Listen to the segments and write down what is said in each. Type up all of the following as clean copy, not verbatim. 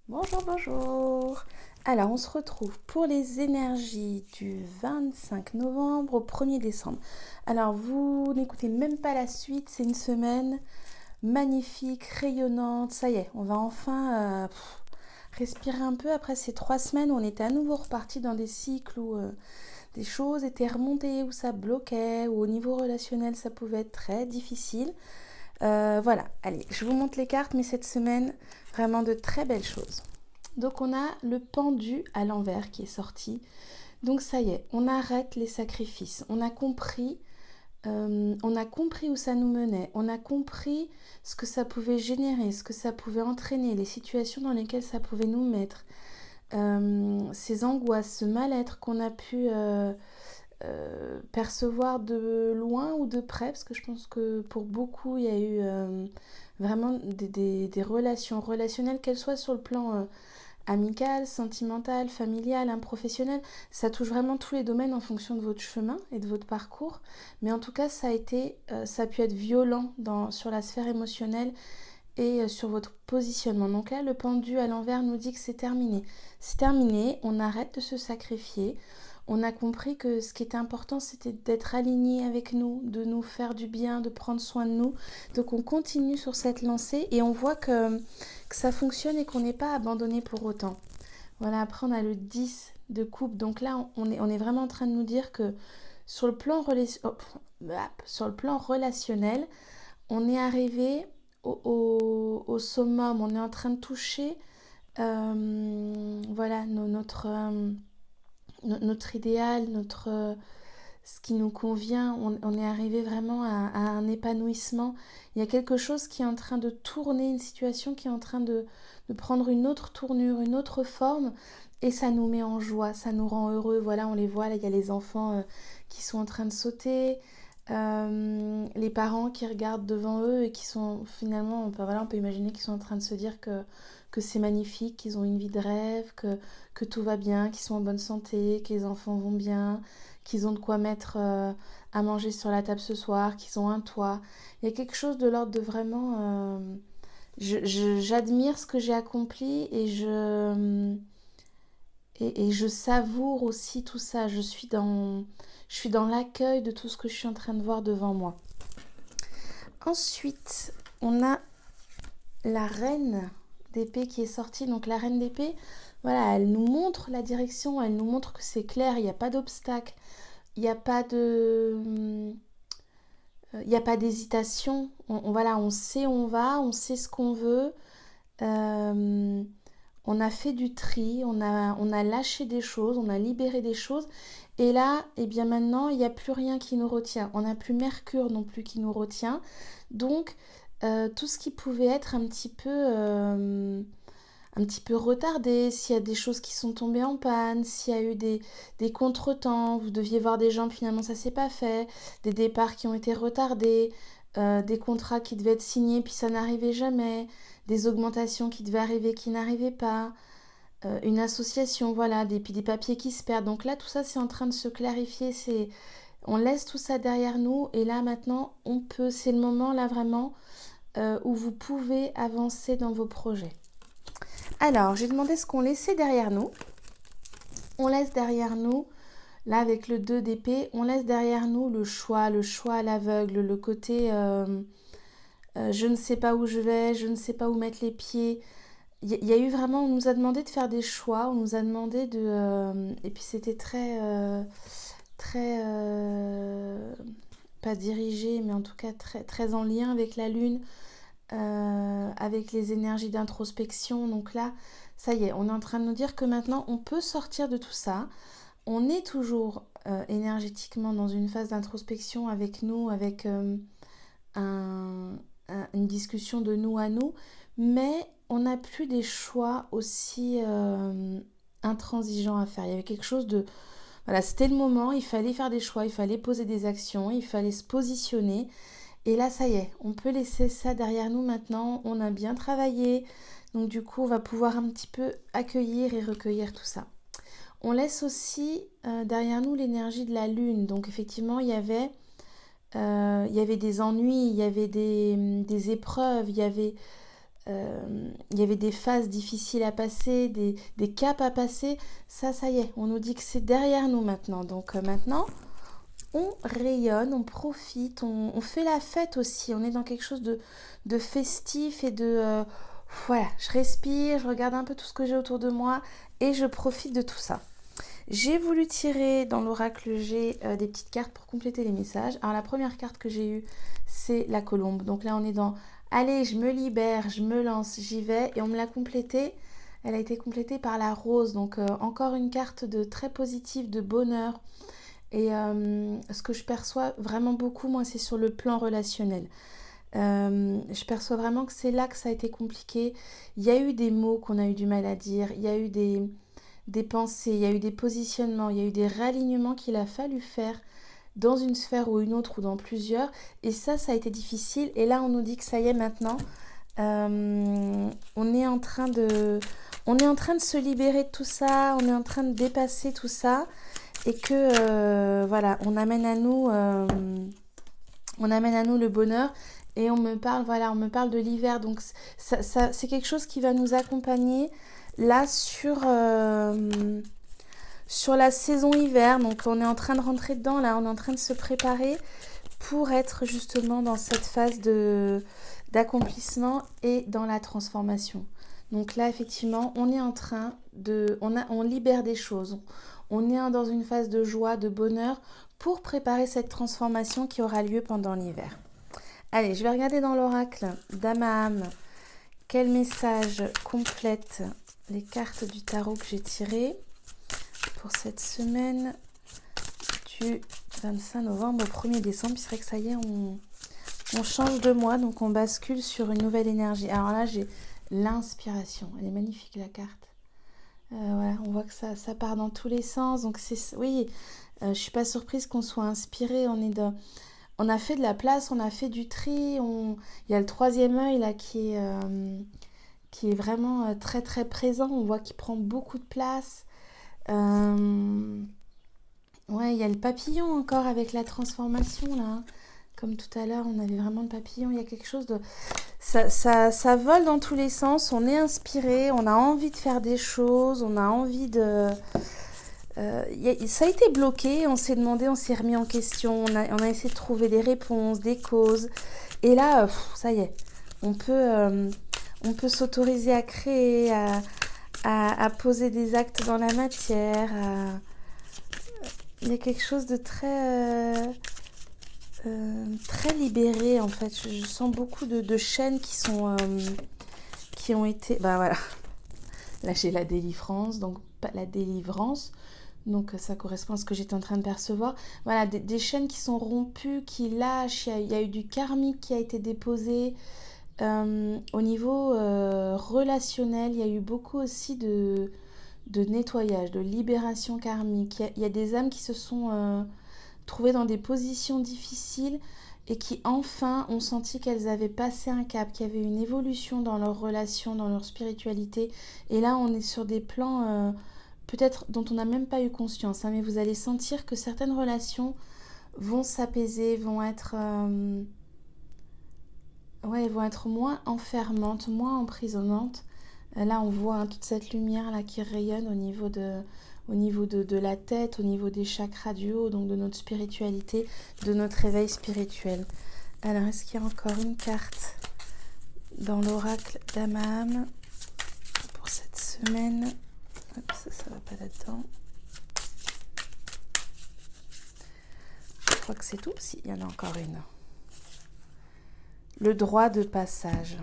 Bonjour, bonjour. Alors, on se retrouve pour les énergies du 25 novembre au 1er décembre. Alors, vous n'écoutez même pas la suite, c'est une semaine magnifique, rayonnante. Ça y est, on va enfin respirer un peu après ces 3 semaines où on était à nouveau reparti dans des cycles où des choses étaient remontées, où ça bloquait, où au niveau relationnel ça pouvait être très difficile. Voilà, allez, je vous montre les cartes, mais cette semaine, vraiment de très belles choses. Donc on a le pendu à l'envers qui est sorti. Donc ça y est, on arrête les sacrifices. On a compris où ça nous menait. On a compris ce que ça pouvait générer, ce que ça pouvait entraîner, les situations dans lesquelles ça pouvait nous mettre. Ces angoisses, ce mal-être qu'on a pu percevoir de loin ou de près, parce que je pense que pour beaucoup, il y a eu vraiment des relations relationnelles, qu'elles soient sur le plan amical, sentimental, familial, professionnel. Ça touche vraiment tous les domaines en fonction de votre chemin et de votre parcours. Mais en tout cas, ça a pu être violent sur la sphère émotionnelle et sur votre positionnement. Donc là, le pendu à l'envers nous dit que c'est terminé. C'est terminé, on arrête de se sacrifier. On a compris que ce qui était important, c'était d'être aligné avec nous, de nous faire du bien, de prendre soin de nous. Donc on continue sur cette lancée et on voit que ça fonctionne et qu'on n'est pas abandonné pour autant. Voilà, après on a le 10 de coupe. Donc là, on est vraiment en train de nous dire que sur le plan, sur le plan relationnel, on est arrivé au summum. On est en train de toucher voilà, notre idéal, ce qui nous convient. On est arrivé vraiment à un épanouissement. Il y a quelque chose qui est en train de tourner, une situation qui est en train de prendre une autre tournure, une autre forme. Et ça nous met en joie, ça nous rend heureux. Voilà, on les voit, là, il y a les enfants qui sont en train de sauter. Les parents qui regardent devant eux et qui sont finalement, enfin, voilà, on peut imaginer qu'ils sont en train de se dire que c'est magnifique, qu'ils ont une vie de rêve, que tout va bien, qu'ils sont en bonne santé, que les enfants vont bien, qu'ils ont de quoi mettre à manger sur la table ce soir, qu'ils ont un toit. Il y a quelque chose de l'ordre de vraiment... j'admire ce que j'ai accompli et je savoure aussi tout ça. Je suis dans l'accueil de tout ce que je suis en train de voir devant moi. Ensuite, on a la reine d'épée qui est sortie. Donc la reine d'épée, voilà, elle nous montre la direction, elle nous montre que c'est clair, il n'y a pas d'obstacle, il n'y a pas d'hésitation. Voilà, on sait où on va, on sait ce qu'on veut. Euh, on a fait du tri, on a lâché des choses, on a libéré des choses. Et là, eh bien maintenant, il n'y a plus rien qui nous retient. On n'a plus Mercure non plus qui nous retient. Donc, tout ce qui pouvait être un petit peu retardé, s'il y a des choses qui sont tombées en panne, s'il y a eu des contretemps, vous deviez voir des gens, finalement ça s'est pas fait, des départs qui ont été retardés, des contrats qui devaient être signés puis ça n'arrivait jamais, des augmentations qui devaient arriver qui n'arrivaient pas, une association, voilà, puis des papiers qui se perdent. Donc là, tout ça, c'est en train de se clarifier. On laisse tout ça derrière nous et là, maintenant, c'est le moment, là, vraiment, où vous pouvez avancer dans vos projets. Alors, j'ai demandé ce qu'on laissait derrière nous. On laisse derrière nous, là, avec le 2 d'épée, on laisse derrière nous le choix à l'aveugle, le côté je ne sais pas où je vais, je ne sais pas où mettre les pieds. Il y a eu vraiment, on nous a demandé de faire des choix, on nous a demandé et puis c'était très, pas dirigé, mais en tout cas très, très en lien avec la Lune, avec les énergies d'introspection. Donc là, ça y est, on est en train de nous dire que maintenant, on peut sortir de tout ça. On est toujours énergétiquement dans une phase d'introspection avec nous, avec une discussion de nous à nous, mais on n'a plus des choix aussi intransigeants à faire. Il y avait quelque chose de... Voilà, c'était le moment, il fallait faire des choix, il fallait poser des actions, il fallait se positionner. Et là, ça y est, on peut laisser ça derrière nous maintenant, on a bien travaillé, donc du coup, on va pouvoir un petit peu accueillir et recueillir tout ça. On laisse aussi derrière nous l'énergie de la lune, donc effectivement, il y avait des ennuis, il y avait des épreuves, il y avait il y avait des phases difficiles à passer, des caps à passer. Ça y est, on nous dit que c'est derrière nous maintenant. Donc maintenant, on rayonne, on profite, on fait la fête aussi. On est dans quelque chose de festif et voilà, je respire, je regarde un peu tout ce que j'ai autour de moi et je profite de tout ça. J'ai voulu tirer dans l'oracle G des petites cartes pour compléter les messages. Alors la première carte que j'ai eue, c'est la colombe. Donc là on est dans allez, je me libère, je me lance, j'y vais. Et on me l'a complétée. Elle a été complétée par la rose. Donc encore une carte de très positive, de bonheur. Et ce que je perçois vraiment beaucoup, moi, c'est sur le plan relationnel. Je perçois vraiment que c'est là que ça a été compliqué. Il y a eu des mots qu'on a eu du mal à dire. Il y a eu des pensées, il y a eu des positionnements, il y a eu des réalignements qu'il a fallu faire dans une sphère ou une autre ou dans plusieurs. Et ça a été difficile. Et là, on nous dit que ça y est maintenant. On est en train de se libérer de tout ça. On est en train de dépasser tout ça. Et que, voilà, on amène à nous le bonheur. Et on me parle de l'hiver. Donc, ça, c'est quelque chose qui va nous accompagner là sur la saison hiver. Donc, on est en train de rentrer dedans. Là, on est en train de se préparer pour être justement dans cette phase d'accomplissement et dans la transformation. Donc là, effectivement, on est en train on libère des choses. On est dans une phase de joie, de bonheur pour préparer cette transformation qui aura lieu pendant l'hiver. Allez, je vais regarder dans l'oracle d'Amaham quel message complète les cartes du tarot que j'ai tirées pour cette semaine du 25 novembre au 1er décembre. C'est vrai que ça y est, on change de mois, donc on bascule sur une nouvelle énergie. Alors là, j'ai l'inspiration. Elle est magnifique, la carte. Voilà, on voit que ça part dans tous les sens. Donc oui, je suis pas surprise qu'on soit inspiré. On a fait de la place, on a fait du tri. Il y a le troisième œil là qui est vraiment très très présent. On voit qu'il prend beaucoup de place. Ouais, il y a le papillon encore avec la transformation là. Comme tout à l'heure, on avait vraiment le papillon. Il y a quelque chose de... Ça vole dans tous les sens. On est inspiré, on a envie de faire des choses, on a envie de... ça a été bloqué, on s'est demandé, on s'est remis en question, on a essayé de trouver des réponses, des causes. Et là, ça y est, on peut s'autoriser à créer, à poser des actes dans la matière. Il y a quelque chose de très... très libéré en fait. Je sens beaucoup de chaînes qui ont été... Bah voilà, là j'ai la délivrance, donc la délivrance. Donc ça correspond à ce que j'étais en train de percevoir. Voilà, des chaînes qui sont rompues, qui lâchent. Il y a eu du karmique qui a été déposé. Au niveau relationnel, il y a eu beaucoup aussi de nettoyage, de libération karmique. Il y a des âmes qui se sont trouvées dans des positions difficiles et qui enfin ont senti qu'elles avaient passé un cap, qu'il y avait une évolution dans leur relation, dans leur spiritualité. Et là, on est sur des plans peut-être dont on n'a même pas eu conscience, hein, mais vous allez sentir que certaines relations vont s'apaiser, vont être moins enfermantes, moins emprisonnantes. Là, on voit toute cette lumière là qui rayonne au niveau de la tête, au niveau des chakras du haut, donc de notre spiritualité, de notre réveil spirituel. Alors, est-ce qu'il y a encore une carte dans l'oracle d'Amaham pour cette semaine? Hop, ça va pas là-dedans. Je crois que c'est tout. Si, il y en a encore une. Le droit de passage.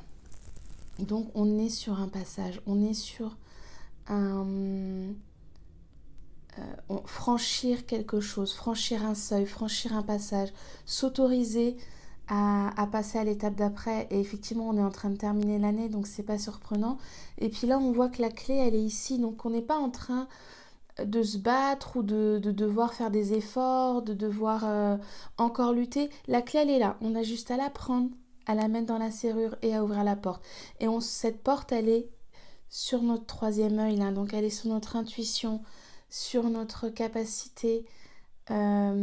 Donc, on est sur un passage. On est sur franchir quelque chose, franchir un seuil, franchir un passage, s'autoriser à passer à l'étape d'après. Et effectivement, on est en train de terminer l'année, donc c'est pas surprenant. Et puis là, on voit que la clé, elle est ici. Donc, on n'est pas en train de se battre ou de devoir faire des efforts, de devoir encore lutter. La clé, elle est là. On a juste à la prendre, à la mettre dans la serrure et à ouvrir la porte. Et cette porte, elle est sur notre troisième œil, là. Donc, elle est sur notre intuition, sur notre capacité à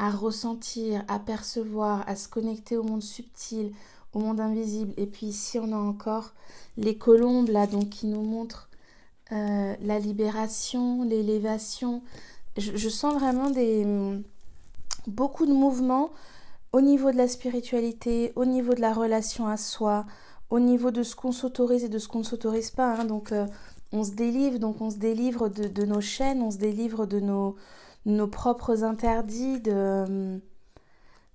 ressentir, à percevoir, à se connecter au monde subtil, au monde invisible. Et puis ici, on a encore les colombes, là, donc qui nous montrent la libération, l'élévation. Je sens vraiment beaucoup de mouvements au niveau de la spiritualité, au niveau de la relation à soi, au niveau de ce qu'on s'autorise et de ce qu'on ne s'autorise pas. Hein. Donc, on se délivre de nos chaînes, on se délivre de nos propres interdits.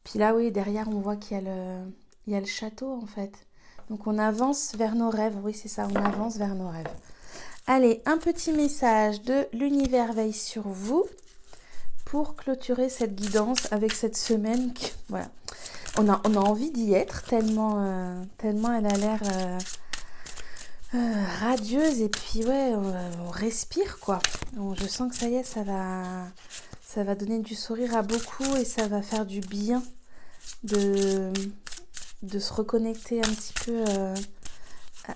Puis là, oui, derrière, on voit il y a le château, en fait. Donc, on avance vers nos rêves. Oui, c'est ça, on avance vers nos rêves. Allez, un petit message de l'univers veille sur vous pour clôturer cette guidance avec cette semaine. Voilà. On a envie d'y être tellement elle a l'air radieuse. Et puis, ouais, on respire, quoi. Je sens que ça y est, ça va donner du sourire à beaucoup et ça va faire du bien de se reconnecter un petit peu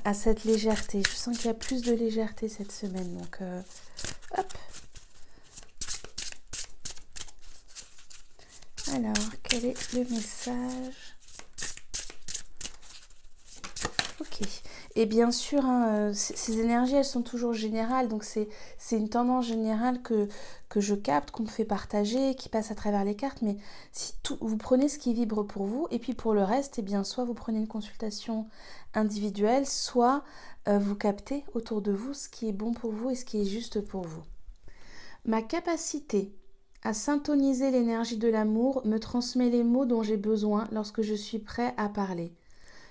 à cette légèreté. Je sens qu'il y a plus de légèreté cette semaine. Donc, hop. Alors, quel est le message? Ok. Et bien sûr, hein, ces énergies, elles sont toujours générales. Donc, c'est une tendance générale que je capte, qu'on me fait partager, qui passe à travers les cartes. Mais si vous prenez ce qui vibre pour vous, et puis pour le reste, eh bien, soit vous prenez une consultation individuelle, soit vous captez autour de vous ce qui est bon pour vous et ce qui est juste pour vous. Ma capacité à syntoniser l'énergie de l'amour me transmet les mots dont j'ai besoin lorsque je suis prêt à parler.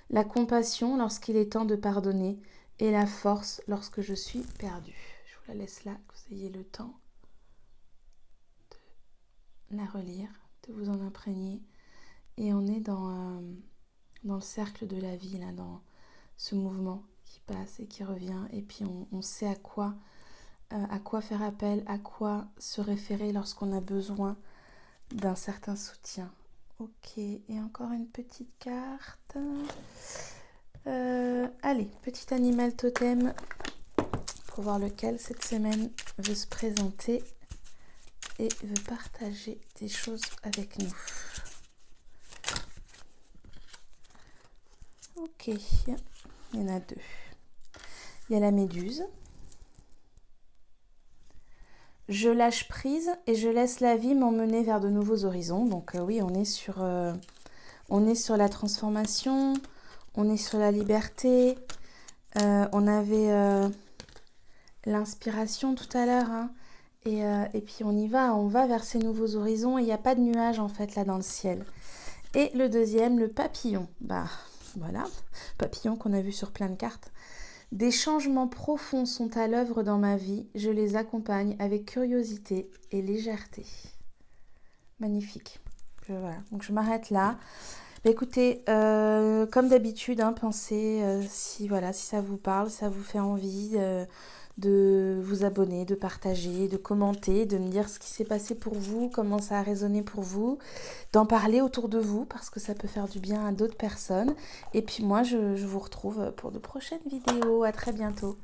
La compassion lorsqu'il est temps de pardonner et la force lorsque je suis perdu. Je vous la laisse là, que vous ayez le temps de la relire, de vous en imprégner. Et on est dans le cercle de la vie, là, dans ce mouvement qui passe et qui revient. Et puis on sait à quoi faire appel, à quoi se référer lorsqu'on a besoin d'un certain soutien. Ok, et encore une petite carte. Allez, petit animal totem pour voir lequel cette semaine veut se présenter et veut partager des choses avec nous. Ok, il y en a deux. Il y a la méduse. Je lâche prise et je laisse la vie m'emmener vers de nouveaux horizons. Donc oui, on est sur la transformation, on est sur la liberté. On avait l'inspiration tout à l'heure. Hein, et puis on va vers ces nouveaux horizons. Et il n'y a pas de nuages en fait là dans le ciel. Et le deuxième, le papillon. Bah voilà, papillon qu'on a vu sur plein de cartes. Des changements profonds sont à l'œuvre dans ma vie. Je les accompagne avec curiosité et légèreté. Magnifique. Voilà. Donc je m'arrête là. Écoutez, comme d'habitude, hein, pensez si ça vous parle, ça vous fait envie de vous abonner, de partager, de commenter, de me dire ce qui s'est passé pour vous, comment ça a résonné pour vous, d'en parler autour de vous parce que ça peut faire du bien à d'autres personnes. Et puis moi, je vous retrouve pour de prochaines vidéos. À très bientôt.